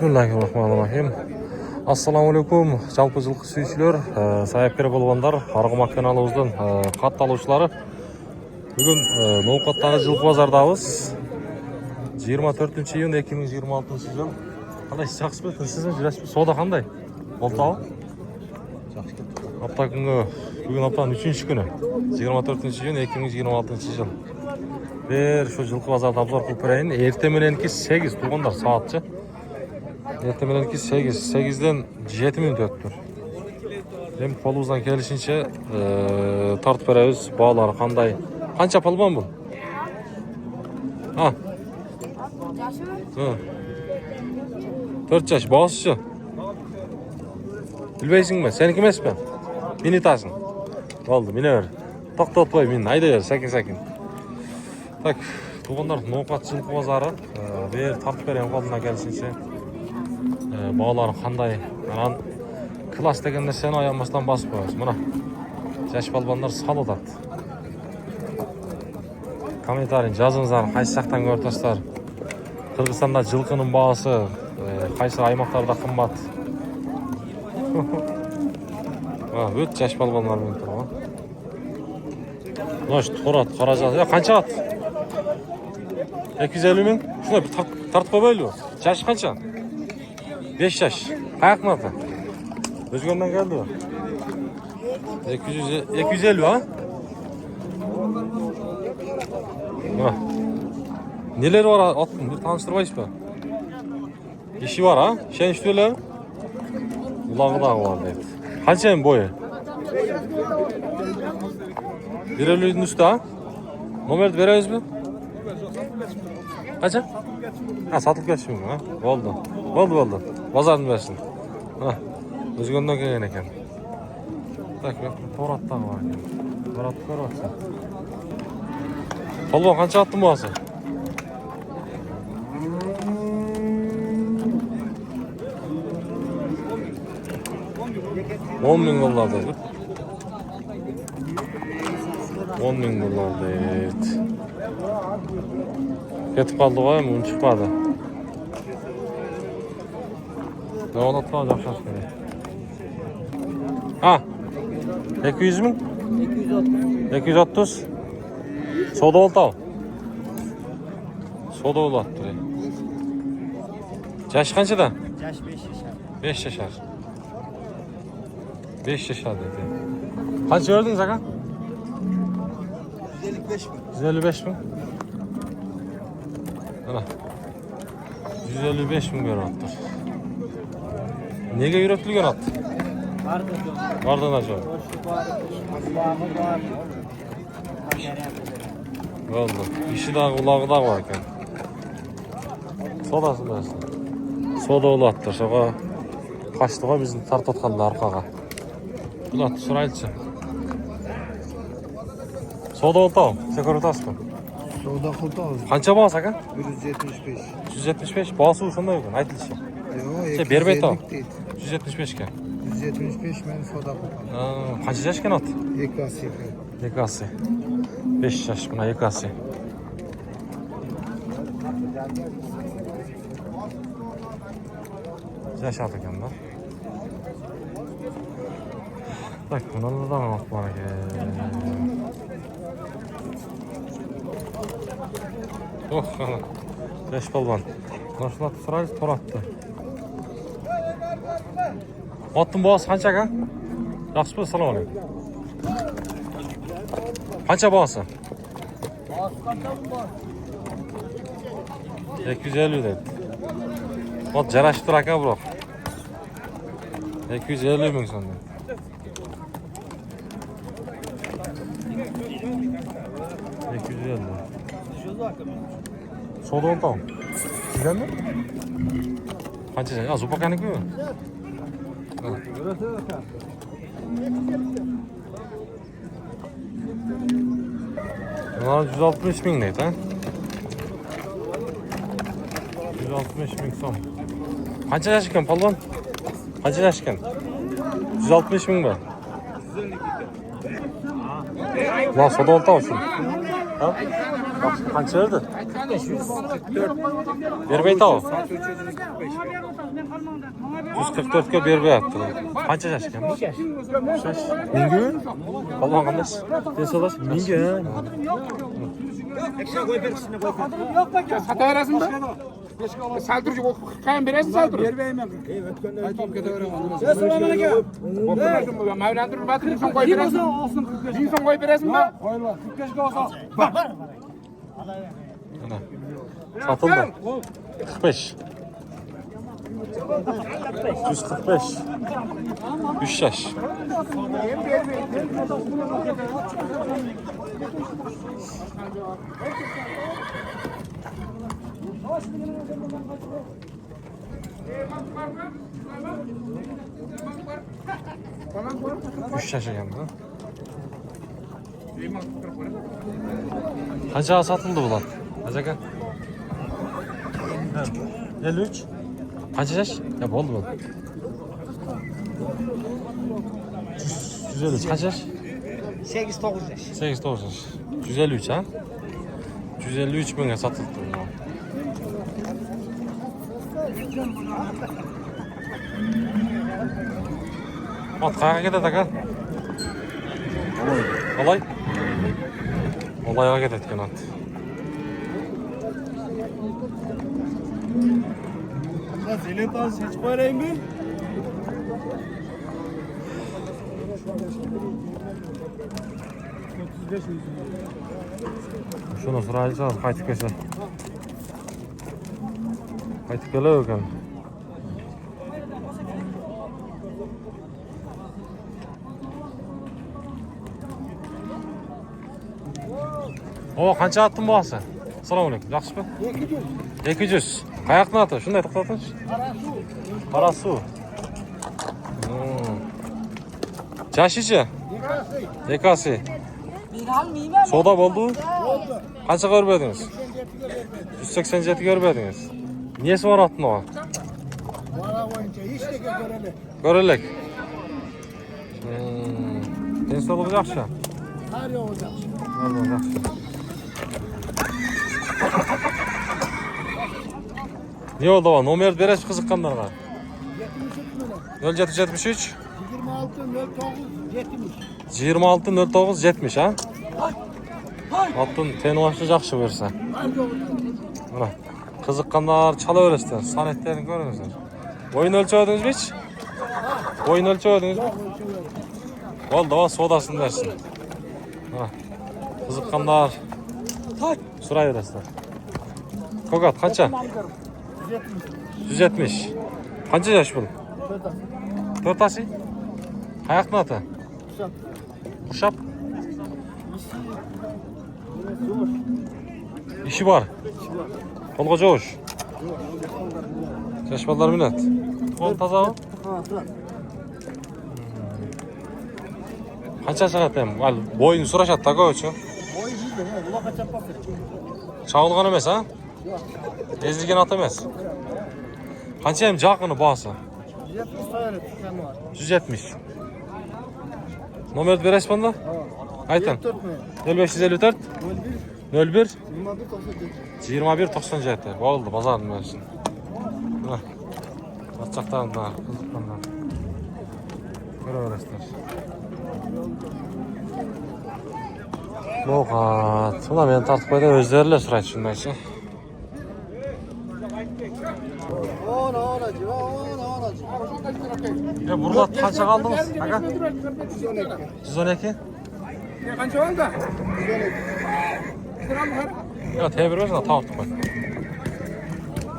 Bismillahirrahmanirrahim. Assalamu alaikum. Жалпы жылқы сүйушілер, саяпкер болғандар, Арғымақ каналымыздың қатты алушылары. Бүгін Ноқаттағы жылқы базардамыз. 24 июнь 2026 жыл. Қандай жақсы бетін сіздің жүресіз? Сода қандай? Болтау? Апта күнгі, бүгін аптаның 3-ші күні. 24 июнь 2026 жыл. Бір şu жылқы базарды обзор қылып берейін. Ертемененки 8 туғандар саатчы. Ертемененки 8-ден 7 минут өттір. Hem қолымыздан келішінше тартып береміз. Bağları қандай? Қанша палбан бұл? Ha? 4 yaş. Bağışçı. Bilbeysin mi? Seninki емес mi? Mini tasın. Oldu, mini ver. Тоқтатпай мен айда бер, сәкен. Так, туғандар, Ноқат жылқы базары. Бер тартып берем қолына келісінше. Бағалары қандай? Анан класс деген нәрсені аянбастан басып қоямыз. Мына жаш балбандар сал отады. Комментарийін жазыңыздар, қайсы жақтан көріп тұрсыздар. Қырғызстанда жылқының бағасы қайсы аймақтарда қымбат. Өт жаш балбандармен тұр ғой. Мына торат, қаражат. Қанша ат? 250 мың? Шuna bir tartып қойбайлы. Жашы қанша? 5 yaş. Қаяқтың аты? Өзгеннен келді ба? 250 ha? Neler var atın? Bir tanıştırmayız mı? İşi var ha? Şen işte öyle. Ulağı da var deyip. Kaçayım boyu? 1.50'nin üstü ha? Numarayı veriyoruz mu? Kaça? Ha, satılıp geçmiyor ha? Oldu. Bazarını versin. Ha, özgünden gelen eken. Tak, torattan var. Torat kör baksın. Palvan kança attın bu ası? $10.000 dedi. $10.000 dedi. Ketip kaldı var mı? Onu çıkmadı. Ne anlatma olacak şaşkını? Ha? 200 mü? 230. Soda oldu al. Soda oldu attı. Yaş kaçıda? Yaş 5 yaşar. 5 yaşar. 5 yaşar dedi. Kaç gördünüz aga? 155 mi? 155 mi? Ana. 155 mi görü attır? Nege yürekligen attı? Vardı acaba? Oldu. İşi daha kulağı da varken. Sodası dersin. Soda olu attır. Şoğa kaçtığa bizim tartatkandı arkaga. Ulu attı sıraylıca. Soda oldu tamam. Şeker otasın. Soda kurtar. Kança bağısı aga? 175. 175. Bağısı uçanda yok. Aytılışı. Yok, Berbet al. 175 ke. 175 men soda kurtar. Kaç yaşken at? Ekasi. Ekasi. 5 yaş buna ekasi. Yaş atı kendine. Bak bunun da at var ki. Oh, yaş balban. Nasıl attı sırayla tor attı. Attın boğaz kança ka? Yaxşı mı? Salam aleyküm. Kança boğazı? Boğaz kança mı var? 250 dedi. Ot jaraşıp tur aka bırak. 250 bin sonunda. 250. Soda oldu tamam. Güzel mi? Kança sen? Ya zupakanik mi? Bunlar 160 bin neydi ha? 160 bin son. Kaça yaşken palvan? Kaça yaşken? 160 bin mi? Lan soda oldu olsun. Ha? Qancha berdi? 44. Bermaydi o. 144 ga bermayapti. Qancha yosh ekan bu? 3 yosh. Mingi? Palvon qanday? Tesolas mingi. Sataverasizmi? Sal turib qan berasiz, sal turib. Bermeymen. Aytib ketaverem. Mavlantirib batib so'ng qo'yib berasiz. 1000 so'm qo'yib berasizmi? Qo'yma. 45 ga olsa. Mana. Satıldı. 45. 145. 3 yaş. Üç yaşa geldi. Kaça satıldı bu lan? Kaça? 53. Kaç yaş? Ya oldu mu? 153 kaç yaş? 8-9 yaş. 8-9 yaş. 153 ha? 153 bin'e satıldı bu. At kayağa gidelim aga. Olay. Olay'a gidelim at. Zile tas hiç koyayım mı? Şunu sırayacağız, qaytib kelsa. Qaytib kelaver ekan. O, qancha attın bu asa? Assalomu alaykum. Yaxshimi? 200. 200. Qayoqdan ati? Shunday to'xtatinch. Qarasu. Jashichi? Ekasi. Soda bo'ldi? Qancha ko'rbedingiz? 187 ko'rbedingiz. Niyesi var attın o? Bana oyunca hiç de görelim. Görelek. Tensoluk yaxshi. Her yol olacak. Vallahi yaxshi. Ne oldu o? Nomer beresiz qiziqqanlarga. 0773 26 09 70. 26 09 70 ha? Attın tenuaşı yaxshi bersa. Mana qiziqqanlar çalaverasizlar. Sanetlerini ko'ringizlar. Oyun ölçüyordunuz mu hiç? Oyun ölçüyordunuz mu? Oldu o sodasını versin. Ha. Qiziqqanlar so'rayverasizlar. Ko'kat qancha? 170. Qancha yosh bu? To'rtasi? Qayoqdan oti? Qushab. İşi var. Qo'lga jo'sh. Chashmalar minat. Qo'l tozami? Qancha soat ham? Bo'yini so'rashadi-da ko'chu. Boy yiydi, uloqqa chapasi. Chaqilgan emas ha? Ezilgan ot emas. Qancha ham jaqini bosi? 70 sayılır. 170. Nomer berasiz bunda? Aytin. 0554 01 21 97. Oldu bazarın versin. Hah. Açıqlarında qiziqqanlar. Ko'raverasizlar. Loqat. Ular meni tartib qo'ydi, o'zlari so'raydi shundaychi. Ya burada qancha qaldingiz? Aka? 112. Qancha oldi? Ya tebir o'zini tavib qo'y.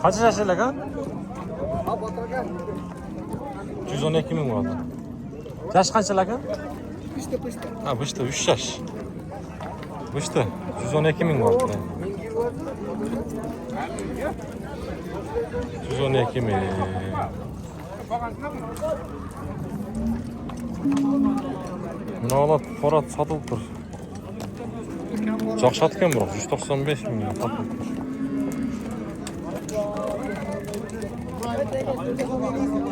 Qancha yashaylar aka? 112 ming bo'ldi. Yash qanchalar aka? Ha, bu işte 3 yaş. Bu işte 112 ming bo'ldi. 112 ming. Buna olat Porat satılıp dur. Жақшаткен бірақ 195 мing satılıp dur.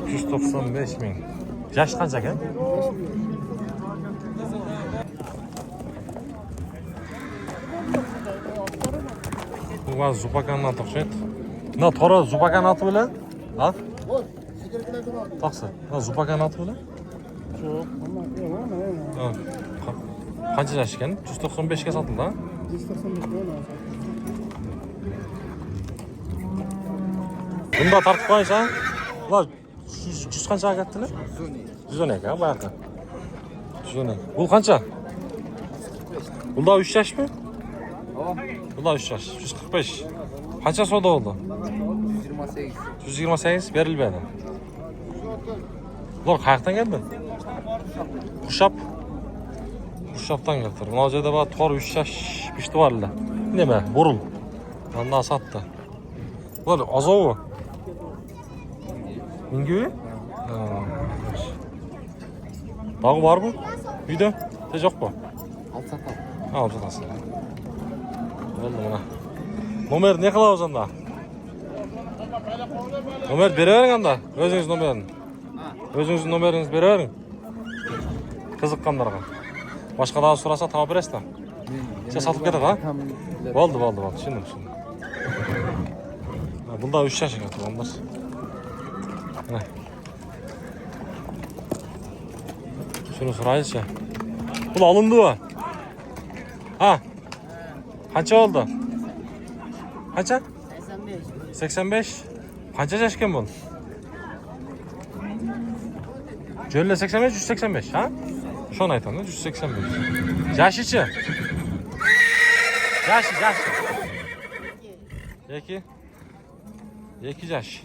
195 ming. Yaş qancha ekan? Şuna zupakanın atı okşayt. Na tora zupakanın atı bile. Al. Ol. Sigaretlerden al. Taksı. Na zupakanın atı bile. Çok. Ama yok ama. Qancha yaş ekan? 195 ga sotildi, ha? 195 lira. Bunda tartib qo'yish, ha? Ular 100 qanchaga ketdilar? 112, ha, bu yoqqa. 112. Bu qancha? Bular 3 yoshmi? Bular 3 yosh. 145. Qancha savdo bo'ldi? 128. 128 berilmadi. Bular qayerdan keldi? Qushab. Qushobdan keldi. Mana bu yerda bor 3 yosh pishti borlar. Nima? Burul. Bundan sotdi. Bular ozovi. Mingi? Dağ var mı? Uyda? Tez yok mu? Al satasın. Oldu buna. Nomer ne kılavuz anda? Nomer beriverin anda. Özünüz nomerini. Özünüzün nomerinizi beriverin. Kızıkkanlarga. Başka daha sorasa tava beresiz da. Sen satıp ketek ha? Oldu. Şimdi. Bunda 3 yaşa katı onlar. Ne? Şunu sorayınca. Bu alındı mı? Ha? Kaça oldu? Kaça? 85. Kaça yaşken bu? Cölle 85, 185 ha? Şu an aytan 185. Yaş içi. Yaş. 2 yaş.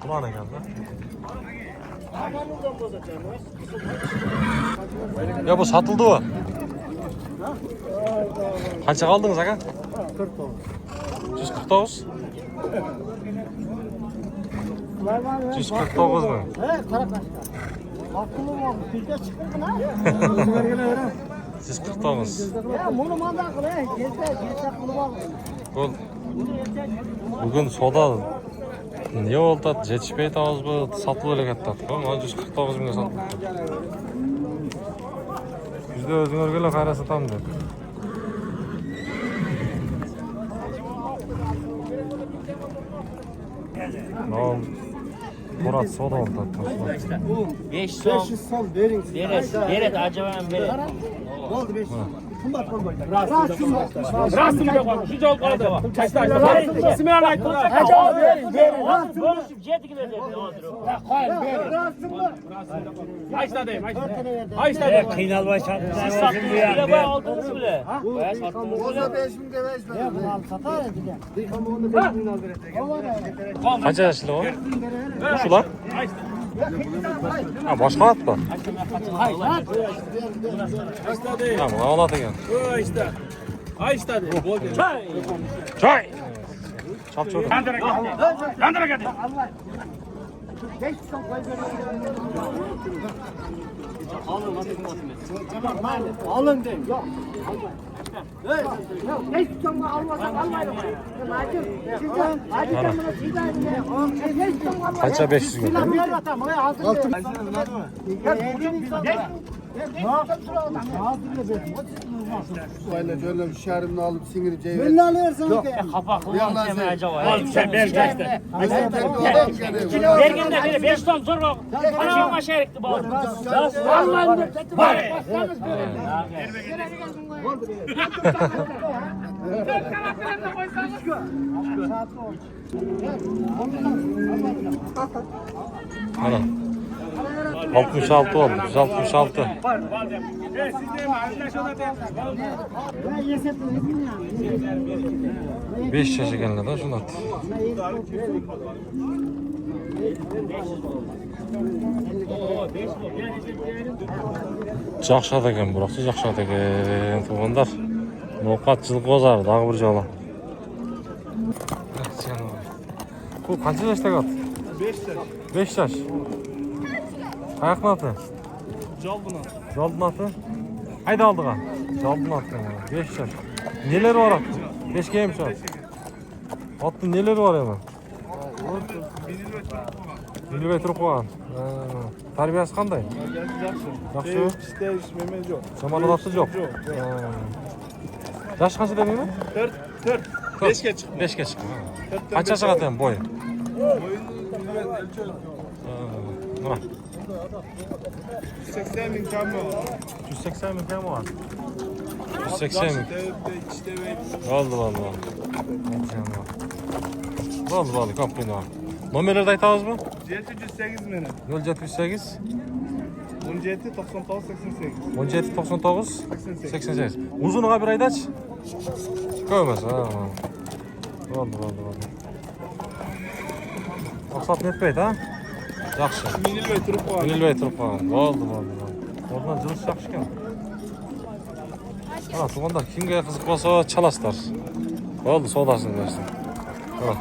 Buna ne geldi? Ya bu satıldı o. Kaça kaldınız aga? 149. 149 mu? He, Karakaş'ta. Akıllı var. Bizde çıktı mı lan? 149. Ya bunu manda akıllı. Gezde akıllı var. Bugün soda ne oldu? Жетişpey tavız bu satıldı öyle ketdi. Ama 149 mingga satıldı. Bizde özüngörgele qayra satamız deb. Nol. Murat soda oldu. 500 son verin. Deret acaba beret. Oldu 500. Kumbat koy. Rasım yok abi. Şu cevap kaldı. Kaçta? İsmi alayım. Görüşüp jetiki de dedi. Kaçta deyim? Kaçta deyim? Kıynal başlattı. Siz sattınız bile bayağı aldınız bile. Bayağı sattınız bile. Olsa 5000 de veç ver. Bunu al satar ya bir de. Onu 5000 al verecek. Kaça yaşlı o? Şu lan. Ha başka at mı? Kaçta deyim? Tamam ağlat again. Kaçta? Kaçta deyim? Çay. Çap çoğdu. Yandıra geldi. 500 son koy alın deyin. Yok. Evet. Yok. 500 son almasak almayalım. Kaça 500 gün? Altın. Böyle şöyle şerimini alıp sinirip ceyve. Ben alıyorsun ki. Kapaklı yeme acaba. Sen ver kaçta? Vergin de biri 5 ton zor bak. Kaçıyor maşa erikti bu. Allah'ım de. Ana. 66 oldu. 166. 5 yaşa gelene şunu at. Жақшат екен, бұрақты жақшат екен туғандар. Ноқат жылқы базары, дағы бір жала. Бұл қанша жашта қат? 5 жаш. Қаяқтың аты? Жалдың аты? Қайда алдыға? Жалдың аты. 5 жаш. Нелері бар аты? 5 кемші аты. Аттың нелері бар ема? Билбей тұрып қойған. Тәрбиясы қандай? Жақсы. Жаман аты жоқ. Жаш қанша дедің бе? 4. Beşke çıkma. 5'ke çıkma. Kaça çıkatı hem boyu? Buna 80 bin kamyon. 180 bin mi var? 180 bin. Oldu oldu. Oldu kapıyı var. Numarayı da aytağız mı? 708 meni. 078 17 99 88. 17 99 88. Uzunuğa bir aydaç. Koymaz. Oldu. Maksat netpeydi ha? Yaxşı. Minil ve trup var. Minilbey turib qolgan. Oldu. Oradan jilish yaxshi ekan. Ha, tug'anlar kimga qiziq bo'lsa chalasizlar. Bo'ldi, savdosini bersin. Ha.